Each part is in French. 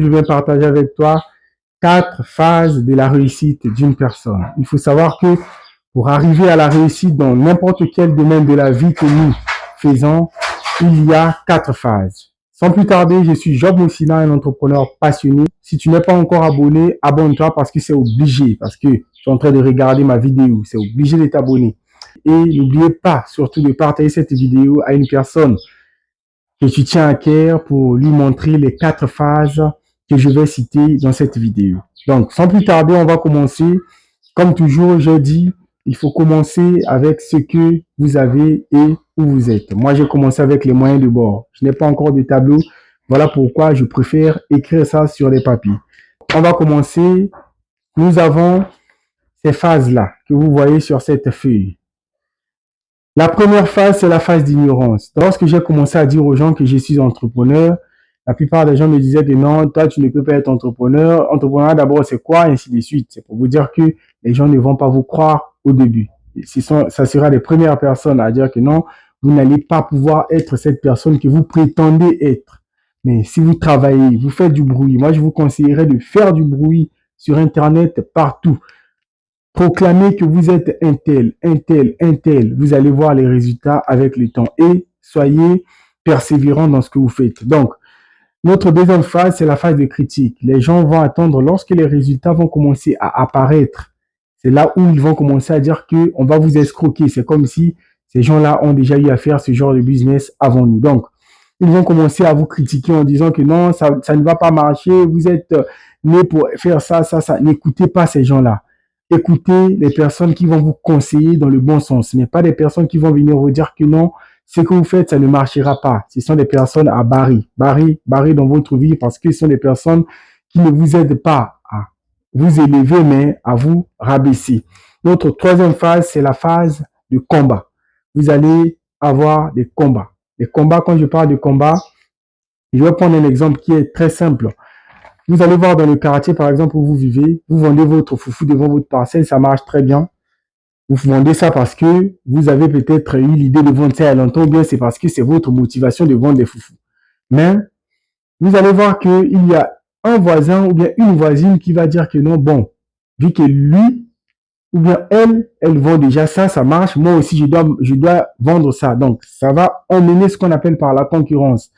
Je vais partager avec toi 4 phases de la réussite d'une personne. Il faut savoir que pour arriver à la réussite dans n'importe quel domaine de la vie que nous faisons, il y a 4 phases. Sans plus tarder, je suis Job Moussina, un entrepreneur passionné. Si tu n'es pas encore abonné, abonne-toi parce que c'est obligé, parce que tu es en train de regarder ma vidéo. C'est obligé de t'abonner. Et n'oubliez pas surtout de partager cette vidéo à une personne que tu tiens à cœur pour lui montrer les 4 phases que je vais citer dans cette vidéo. Donc, sans plus tarder, on va commencer. Comme toujours, je dis, il faut commencer avec ce que vous avez et où vous êtes. Moi, j'ai commencé avec les moyens de bord. Je n'ai pas encore de tableau. Voilà pourquoi je préfère écrire ça sur les papiers. On va commencer. Nous avons ces phases-là que vous voyez sur cette feuille. La première phase, c'est la phase d'ignorance. Lorsque j'ai commencé à dire aux gens que je suis entrepreneur, la plupart des gens me disaient que non, toi, tu ne peux pas être entrepreneur. Entrepreneur, d'abord, c'est quoi? Ainsi de suite. C'est pour vous dire que les gens ne vont pas vous croire au début. Ça sera les premières personnes à dire que non, vous n'allez pas pouvoir être cette personne que vous prétendez être. Mais si vous travaillez, vous faites du bruit. Moi, je vous conseillerais de faire du bruit sur Internet partout. Proclamez que vous êtes un tel, un tel, un tel. Vous allez voir les résultats avec le temps et soyez persévérant dans ce que vous faites. Donc, notre deuxième phase, c'est la phase de critique. Les gens vont attendre lorsque les résultats vont commencer à apparaître. C'est là où ils vont commencer à dire que on va vous escroquer. C'est comme si ces gens-là ont déjà eu à faire ce genre de business avant nous. Donc, ils vont commencer à vous critiquer en disant que non, ça ne va pas marcher. Vous êtes né pour faire ça, ça, ça. N'écoutez pas ces gens-là. Écoutez les personnes qui vont vous conseiller dans le bon sens, mais pas des personnes qui vont venir vous dire que non, ce que vous faites, ça ne marchera pas. Ce sont des personnes à barrer dans votre vie parce que ce sont des personnes qui ne vous aident pas à vous élever, mais à vous rabaisser. Notre troisième phase, c'est la phase de combat. Vous allez avoir des combats. Les combats, quand je parle de combat, je vais prendre un exemple qui est très simple. Vous allez voir dans le quartier, par exemple, où vous vivez, vous vendez votre foufou devant votre parcelle, ça marche très bien. Vous vendez ça parce que vous avez peut-être eu l'idée de vendre ça il y a longtemps, ou bien c'est parce que c'est votre motivation de vendre des foufous. Mais vous allez voir qu'il y a un voisin ou bien une voisine qui va dire que non, bon, vu que lui ou bien elle vend déjà ça, ça marche, moi aussi je dois vendre ça. Donc, ça va emmener ce qu'on appelle par la concurrence.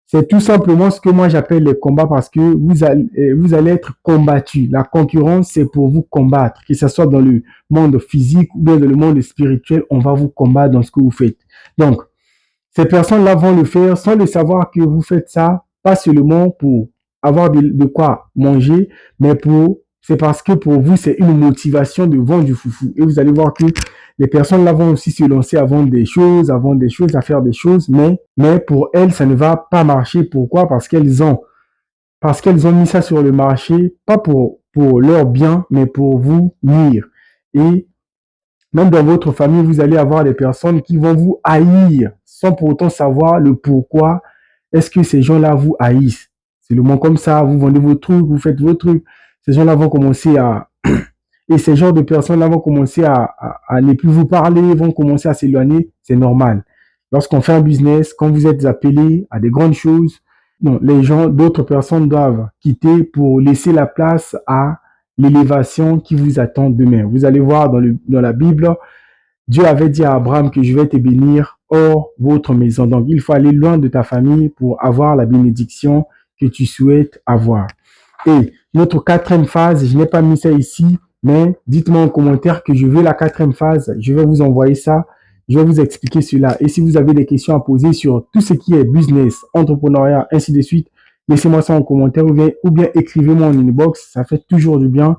C'est tout simplement ce que moi j'appelle les combats parce que vous allez être combattu. La concurrence, c'est pour vous combattre. Que ce soit dans le monde physique ou bien dans le monde spirituel, on va vous combattre dans ce que vous faites. Donc, ces personnes-là vont le faire sans le savoir que vous faites ça, pas seulement pour avoir de quoi manger, mais c'est parce que pour vous, c'est une motivation de vendre du foufou. Et vous allez voir que les personnes là vont aussi se lancer à vendre des choses, à faire des choses, mais pour elles, ça ne va pas marcher. Pourquoi? Parce qu'elles ont mis ça sur le marché, pas pour leur bien, mais pour vous nuire. Et même dans votre famille, vous allez avoir des personnes qui vont vous haïr sans pour autant savoir le pourquoi est-ce que ces gens-là vous haïssent. C'est le moment comme ça, vous vendez vos trucs, vous faites vos trucs. Ces gens-là vont commencer et ces genres de personnes-là vont commencer à ne plus vous parler, vont commencer à s'éloigner. C'est normal. Lorsqu'on fait un business, quand vous êtes appelé à des grandes choses, non, d'autres personnes doivent quitter pour laisser la place à l'élévation qui vous attend demain. Vous allez voir dans la Bible, Dieu avait dit à Abraham que je vais te bénir hors votre maison. Donc, il faut aller loin de ta famille pour avoir la bénédiction que tu souhaites avoir. Et notre quatrième phase, je n'ai pas mis ça ici, mais dites-moi en commentaire que je veux la quatrième phase. Je vais vous envoyer ça. Je vais vous expliquer cela. Et si vous avez des questions à poser sur tout ce qui est business, entrepreneuriat, ainsi de suite, laissez-moi ça en commentaire ou bien écrivez-moi en inbox. Ça fait toujours du bien.